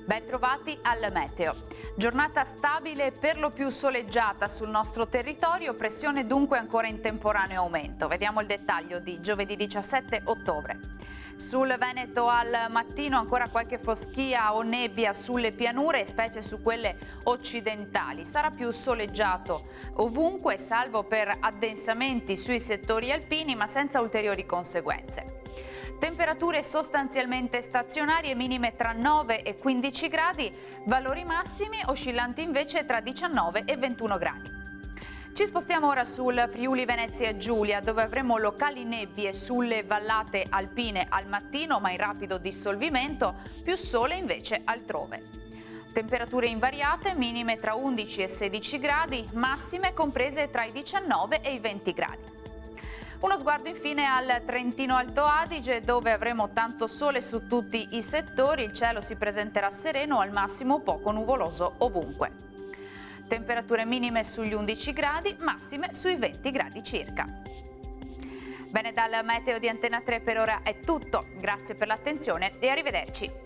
Ben trovati al meteo. Giornata stabile e per lo più soleggiata sul nostro territorio, pressione dunque ancora in temporaneo aumento. Vediamo il dettaglio di giovedì 17 ottobre. Sul Veneto al mattino ancora qualche foschia o nebbia sulle pianure, specie su quelle occidentali. Sarà più soleggiato ovunque, salvo per addensamenti sui settori alpini, ma senza ulteriori conseguenze. Temperature sostanzialmente stazionarie, minime tra 9 e 15 gradi, valori massimi oscillanti invece tra 19 e 21 gradi. Ci spostiamo ora sul Friuli Venezia Giulia, dove avremo locali nebbie sulle vallate alpine al mattino, ma in rapido dissolvimento, più sole invece altrove. Temperature invariate, minime tra 11 e 16 gradi, massime comprese tra i 19 e i 20 gradi. Uno sguardo infine al Trentino Alto Adige, dove avremo tanto sole su tutti i settori, il cielo si presenterà sereno, al massimo poco nuvoloso ovunque. Temperature minime sugli 11 gradi, massime sui 20 gradi circa. Bene, dal meteo di Antena 3 per ora è tutto, grazie per l'attenzione e arrivederci.